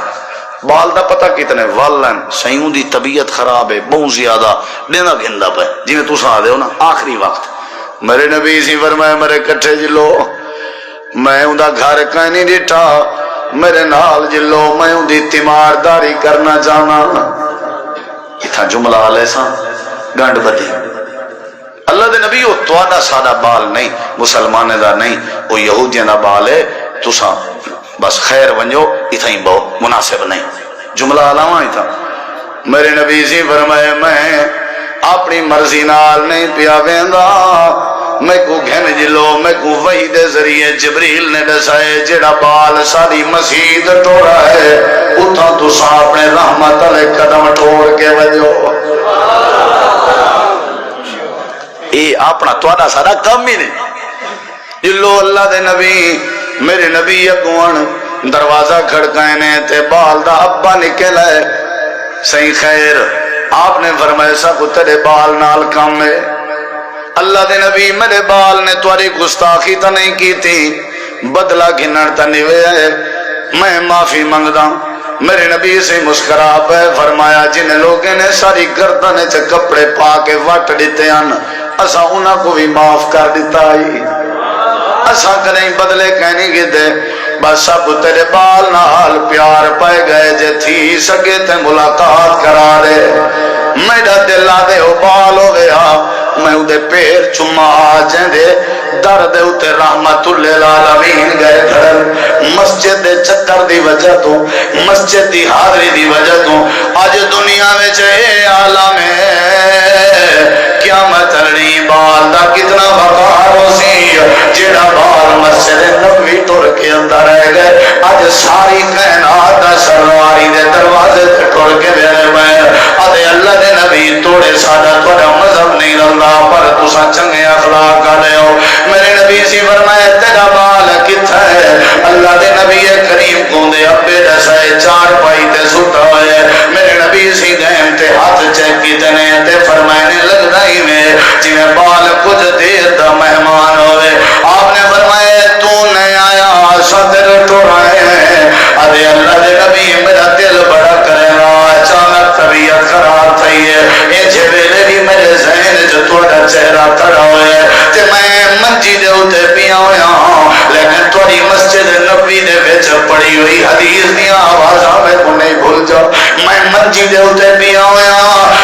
بال دا پتہ کتنے والن سیوں دی طبیعت خراب ہے بہت زیادہ دینا گھندا پہ جی میں تو سا دے ہو نا آخری وقت میرے نبی سی فرمایا میرے کٹھے جلو میں اندھا گھر کہیں نہیں ڈٹھا میرے نال جلو میں اندھی تیمارداری کرنا جانا اتھا جملہ علیہ سا گنڈ بدی اللہ دے نبی وہ توڑا سادہ بال نہیں مسلمانے دا نہیں وہ یہودیاں دا بال ہے تو سا بس خیر ونجو اتھا ہی بہت مناسب نہیں جملہ علاوہ اتھا میرے نبی سی فرمائے میں اپنی مرضی نال نہیں پیا ویندا میں کو گھن جلو میں کو وحی دے ذریعے جبریل نے دسائے جڑا بال ساری مسجد ٹوڑا ہے اتھا تو سا اپنے رحمت علیہ قدم ٹوڑ کے وجو اے اپنا توڑا سارا کم ہی نہیں جلو اللہ دے نبی میرے نبی اگوان دروازہ کھڑکائے نے تے بال دا ابا نکل ہے صحیح خیر آپ نے فرمایا سا کو تیرے بال نال کم ہے اللہ دے نبی میرے بال نے تواری گستاخی تا نہیں کی تھی بدلہ گھنر تا نوے ہے میں معافی مانگدا میرے نبی سے مسکرا پہ فرمایا جن لوگوں نے ساری گردنے چ کپڑے پا کے وٹ دیتے ہیں اسا انہاں کو بھی معاف کر دیتا ہی اسا کریں بدلے کہنے گے دے بس سب تیرے بال نال پیار پائے گئے جے تھی سکے تے ملاقات کرا دے میرا دل آدھے ہو بال ہو گیا میں اُدھے پیر چما آجیں دے درد اُتے رحمت للعالمین گئے گھر مسجد دے چکر دی وجہ تو مسجد دی حاضری دی وجہ تو آج دنیا میں چاہے عالم ہے قیامت رڑی بال دا کتنا وقار ہو سی جیڑا بال مسجد نبوی ٹور کے اندر رہ گئے آج ساری کائنات دا سرواری دے دروازے تے ٹور کے دے رہے میں آدھے اللہ دے نبی توڑے سادہ توڑا مذہب نہیں رلنا پر تسا چنگے اخلاق کرے ہو میرے نبی سی فرمائے تیرا بال کتھا ہے اللہ دے نبی کریم کو دے ابے دسائے چار پائی تے سٹا ہے میرے نبی سی دہم تے ہاتھ چیک کی تنے تے فرمائنے لگ رہی میں جنہیں بال کچھ دیر دا مہمان ہوئے آپ نے فرمائے تو نہیں آیا صدر تو رہے ہیں ادھے اللہ دے نبی میرا دل بڑا کرے گا اچانک طبیعت خراب تھی ہے یہ جھویلے بھی میرے ذہن جو توڑا چہرہ کھڑا ہوئے تے میں منجی دے ہوتے پیا ہویا لیکن توڑی مسجد نبی دے پڑی ہوئی حدیث دیا آوازاں میں کو نہیں بھول جاؤ میں منجی دے اتے پیا ہویا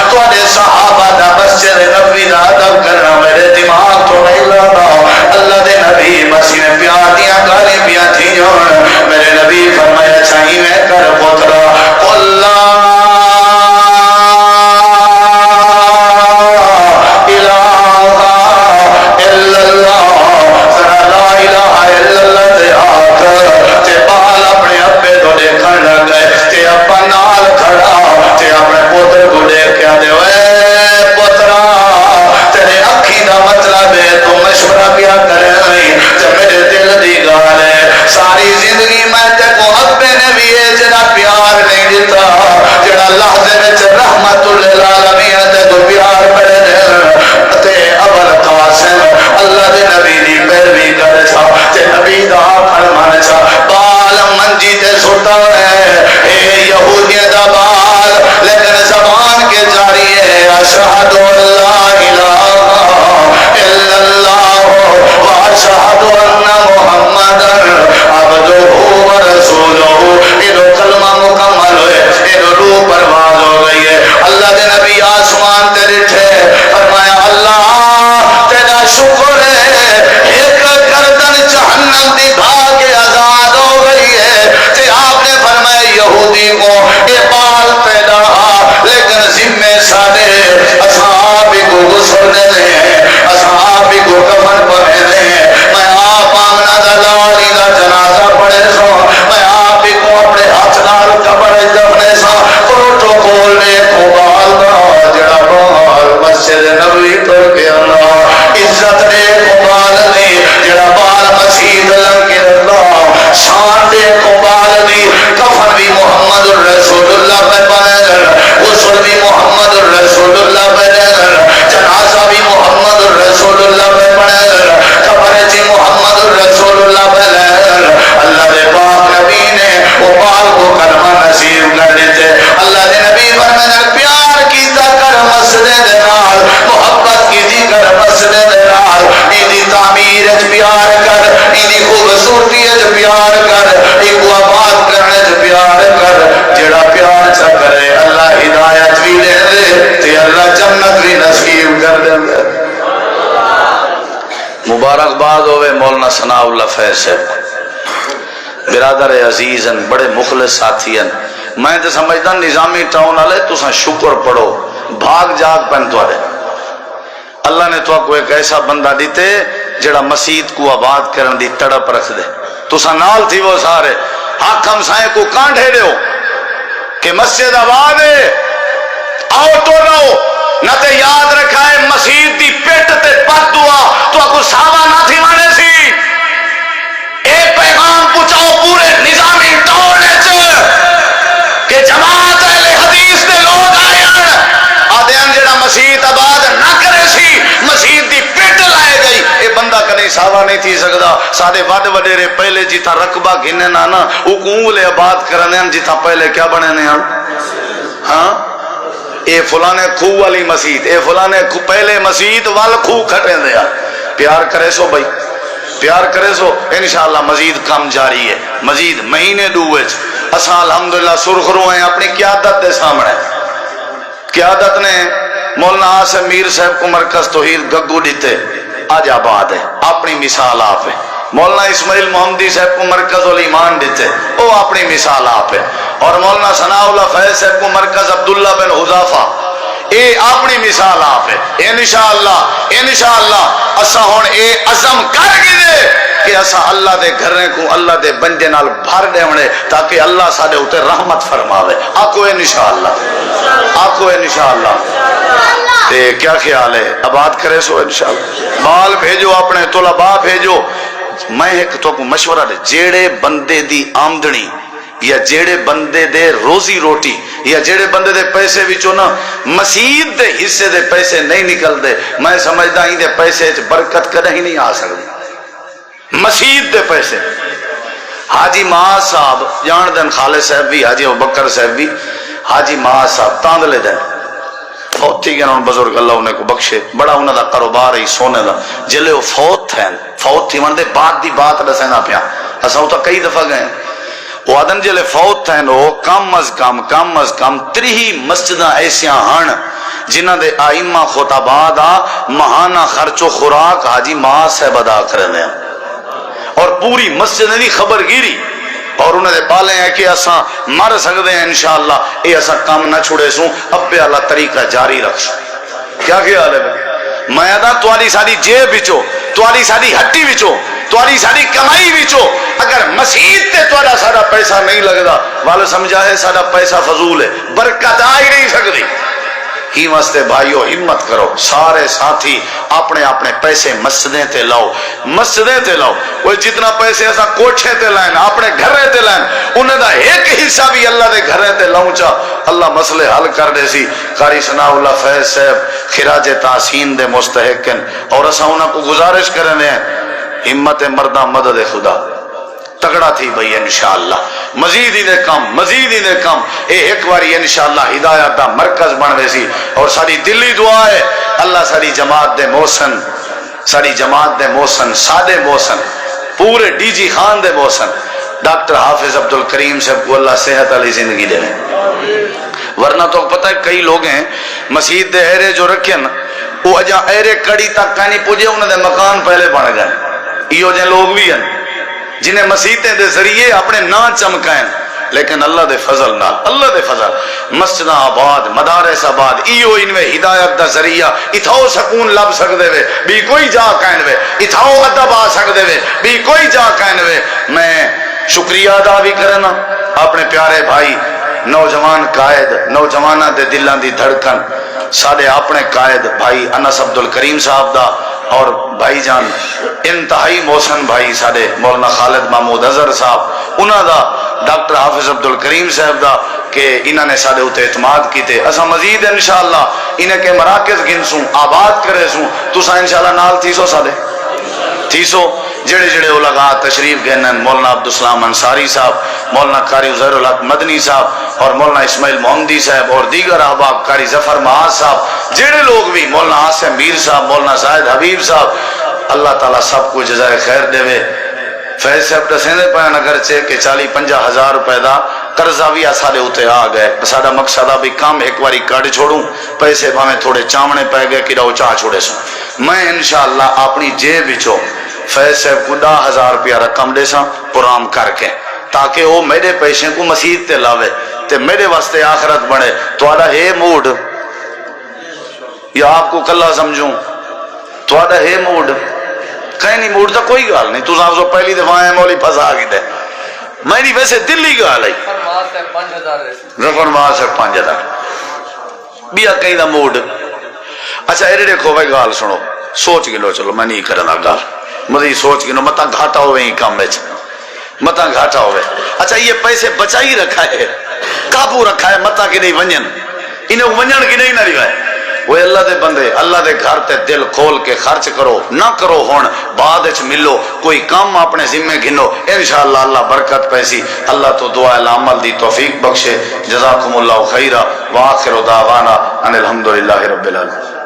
تواڈے صحابہ دا مسجد نبوی دا ادب کرنا میرے دماغ تو نہیں لاتا اللہ دے نبی مسیح نے پیار دیا گالی پیا تھی جان میرے نبی فرمایا چاہیے میں کر پوترا اللہ ساری زندگی میں تے کو ابے نے بھی جڑا پیار نہیں دیتا جڑا لحظے وچ رحمت للعالمین تے تو پیار بڑے دے تے ابل قاسم اللہ دے نبی دی پیروی کرے چھا تے نبی دا فرمان چھا بال منجی تے سٹا ہے اے یہودیاں دا بال لیکن زبان کے جاری ہے اشہد اللہ الہ الا اللہ و اشہد ان محمد کلمہ مکمل ہوئے انہوں روح پرواز ہو گئی ہے اللہ دے نبی آسمان تے رٹھے فرمایا اللہ تیرا شکر ہے ایک گردن جہنم دی بھاگ آزاد ہو گئی ہے تے آپ نے فرمایا یہودی کو اے بال پیدا لیکن ذمہ سارے اصحاب کو غسل دینے اصحاب کو کفن پہنے میں آپ آمنہ دا لالی دا جنازہ پڑھے سو میں آپ کو اپنے ہاتھ نال قبر دفنے سا پروٹوکول نے کو بال دا جڑا بال مسجد نبوی پر کے اللہ عزت نے کو بال دی جڑا بال مسجد لنگ کے اللہ شان دے کو بال دی کفن بھی محمد الرسول اللہ پہ بنے غسل بھی محمد الرسول اللہ پہ جنازہ بھی محمد الرسول اللہ پہ بنے قبر جی محمد الرسول اللہ پہ اللہ دے پاک نبی نے وہ بال کو کلمہ نصیب کر دیتے اللہ دے نبی فرمایا پیار کیتا کر مسجد دے نال محبت کیتی کر مسجد دے نال ایدی تعمیر اچ پیار کر ایدی خوبصورتی اچ پیار کر ایک آباد کرنے اچ پیار کر جڑا پیار چا کرے اللہ ہدایت بھی دے دے تے اللہ جنت بھی نصیب کر دے مبارکباد ہوئے مولانا ثناء اللہ فیض صاحب برادر عزیزن بڑے مخلص ساتھی ہیں میں تو سمجھتا نظامی ٹاؤن والے تساں شکر پڑھو بھاگ جاگ پن توڑے اللہ نے تو کو ایک ایسا بندہ دیتے جڑا مسجد کو آباد کرن دی تڑپ رکھ دے تساں نال تھی وہ سارے حق ہمسائیں کو کانٹے دے ہو کہ مسجد آباد ہے آؤ تو رہو نہ تے یاد رکھا ہے مسجد دی پیٹ تے بد دعا تو کو ساوا نہ تھی مانے سی اے پیغام پہنچاؤ پورے نظامی ٹاؤن کہ جماعت اہل حدیث دے لوگ آئے آدھیان جڑا مسجد آباد نہ کرے سی مسجد دی پیٹ لائے گئی اے بندہ کنے ساوا نہیں تھی سکدا سارے وڈ وڈیرے پہلے جیتا رقبہ گھنے نا وہ کونلے آباد کرنے جیتا پہلے کیا بنے نے ہاں اے فلانے خوہ والی مسجد اے فلانے پہلے مسجد وال خوہ کھٹے دیا پیار کرے سو بھائی پیار کرے سو انشاءاللہ مزید کام جاری ہے مزید مہینے دووچ اساں الحمدللہ سرخرو ہیں اپنی قیادت دے سامنے قیادت نے مولانا آسم میر صاحب کو مرکز توحید گگو دیتے آج آباد ہے اپنی مثال آپ ہے مولانا اسماعیل محمدی صاحب کو مرکز الایمان دیتے وہ اپنی مثال آپ ہے اور مولانا ثناء اللہ فیض صاحب کو مرکز عبداللہ بن حذافہ اے اپنی مثال آپ ہے انشاءاللہ اسا ہون اے عزم کر گئے کہ اسا اللہ دے گھرنے کو اللہ دے بندے نال بھر دے ہونے تاکہ اللہ ساڑے ہوتے رحمت فرماوے آکو انشاءاللہ تے کیا خیال ہے آباد کرے سو انشاءاللہ بال بھیجو اپنے طلباء بھیجو میں ایک تو کو مشورہ دے جیڑے بندے دی آمدنی یا جیڑے بندے دے روزی روٹی یا جیڑے بندے دے پیسے وچوں نا مسجد دے حصے دے پیسے نہیں نکل دے میں سمجھدا ہی دے پیسے چ برکت کدے ہی نہیں آ سکتی مسجد دے پیسے حاجی ماہ صاحب جان دن خالد صاحب بھی حاجی ابوبکر صاحب بھی حاجی ماہ صاحب تاندلے دن فوت تھی گیا بزرگ اللہ انہیں کو بخشے بڑا انہوں دا کاروبار ہی سونے دا جلے وہ فوت تھی من دے بعد دی بات رسینا پیا اساں تو کئی دفعہ گئے وہ آدن جلے فوت تھے نو کم از کم 30 مسجداں ایسیاں ہن جنہ دے آئمہ خطبات ماہانہ خرچ و خوراک حاجی ماں صاحب ادا کرنے ہیں اور پوری مسجد دی خبر گیری اور انہوں نے بالے ہیں کہ اساں مر سکتے ہیں انشاءاللہ اے اساں کام نہ چھوڑے سوں اب پہ اللہ طریقہ جاری رکھ سوں. کیا خیال ہے میں ادا توالی ساری جیب وچوں توالی ساری ہٹی وچوں توالی ساری کمائی وچوں اگر مسجد تے توالا سارا پیسہ نہیں لگدا والے سمجھا ہے سارا پیسہ فضول ہے برکت آ ہی نہیں سکتی. کی واسطے بھائیو ہمت کرو سارے ساتھی اپنے اپنے پیسے مسجدیں تے لاؤ وہ جتنا پیسے ایسا کوٹھے تے لائن اپنے گھرے تے لائن انہیں دا ایک حصہ بھی اللہ دے گھرے تے لاؤں چا اللہ مسئلے حل کر دے سی. قاری ثناء اللہ فیض صاحب خراج تحسین دے مستحقن اور اسا انہاں کو گزارش کرنے ہیں ہمت مردہ مدد خدا تگڑا تھی بھئی انشاءاللہ مزید ہی دے کم اے ایک باری انشاءاللہ ہدایت دا مرکز بن ویسی. اور ساری دلی دعا ہے اللہ ساری جماعت دے محسن سادے محسن پورے ڈی جی خان دے محسن ڈاکٹر حافظ عبد الکریم صاحب کو اللہ صحت علی زندگی دے ورنہ تو پتہ ہے کئی لوگ ہیں مسجد دے ایرے جو رکھے نا وہ اجا ایرے کڑی تک کہنی پوجے انہوں دے مکان پہلے بن گئے. یہ جن لوگ بھی ہیں جنہیں مسیحتیں دے ذریعے اپنے نا چمکائیں لیکن اللہ دے فضل مسجد آباد مدارس آباد ایو انوے ہدایت دا ذریعہ اتھاؤ سکون لب سکدے وے بھی کوئی جا کہن وے اتھاؤ ادب آ سکدے وے بھی کوئی جا کہن وے. میں شکریہ ادا بھی کرنا اپنے پیارے بھائی نوجوان قائد نوجوانہ دے دلان دی دھڑکن سارے اپنے قائد بھائی انس عبد الکریم صاحب دا اور بھائی جان انتہائی محسن بھائی سارے مولانا خالد محمود اظہر صاحب انہاں دا ڈاکٹر حافظ عبد الکریم صاحب دا کہ انہاں نے سارے اتے اعتماد کیتے اسا مزید انشاءاللہ انہیں کے مراکز گنسوں آباد کرے سوں تسا انشاءاللہ نال تھیسو جڑے علماء تشریف گئنن مولانا عبدالسلام انصاری صاحب مولانا قاری عزیر الحق مدنی صاحب اور مولانا اسماعیل محمدی صاحب اور دیگر احباب قاری ظفر معاذ صاحب جڑے لوگ بھی مولانا عاصم میر صاحب مولانا زاہد حبیب صاحب اللہ تعالیٰ سب کو جزائے خیر دے وے. فیض صاحب دسیندے پے نگر چے کہ 40-50 ہزار روپے دا قرضہ بھی سارے اتے آ گئے. سارا مقصد بھی کام ایک باری کٹ چھوڑوں پیسے بھاویں تھوڑے چامنے پہ گئے کہ راؤ چاہ چھوڑے سوں. میں انشاءاللہ اپنی جیب وچوں فیض صاحب کو 10,000 روپیہ رقم دے ساں پرام کر کے تاکہ وہ میرے پیسے کو مسجد تے لاوے تے میرے واسطے آخرت بنے. تھوڑا ہے موڈ یا آپ کو کلا سمجھوں تھوڑا ہے موڈ کہیں نہیں موڈ تا کوئی گال نہیں تو سو پہلی دفعہ ہے مولی پھنسا گی دے میں نہیں ویسے دلی گال ہے ظفر معاذ سے 5,000 بیا کہیں دا موڈ. اچھا ایرے دیکھو بھائی گال سنو سوچ گلو چلو میں نہیں کرنا گال مجھے سوچ گلو متا گھاٹا ہوئے ہی کام میں متا گھاٹا ہوئے. اچھا یہ پیسے بچائی رکھا ہے قابو رکھا ہے متا کی نہیں ونجن انہیں ونجن کی نہیں نہ رہا ہے. وہ اللہ دے بندے اللہ دے گھر تے دل کھول کے خرچ کرو نہ کرو ہون بعد اچھ ملو کوئی کام اپنے ذمہ گھنو انشاءاللہ اللہ برکت پیسی. اللہ تو دعا العمل دی توفیق بخشے. جزاکم اللہ خیرہ وآخر دعوانا ان الحمدللہ رب العالمین.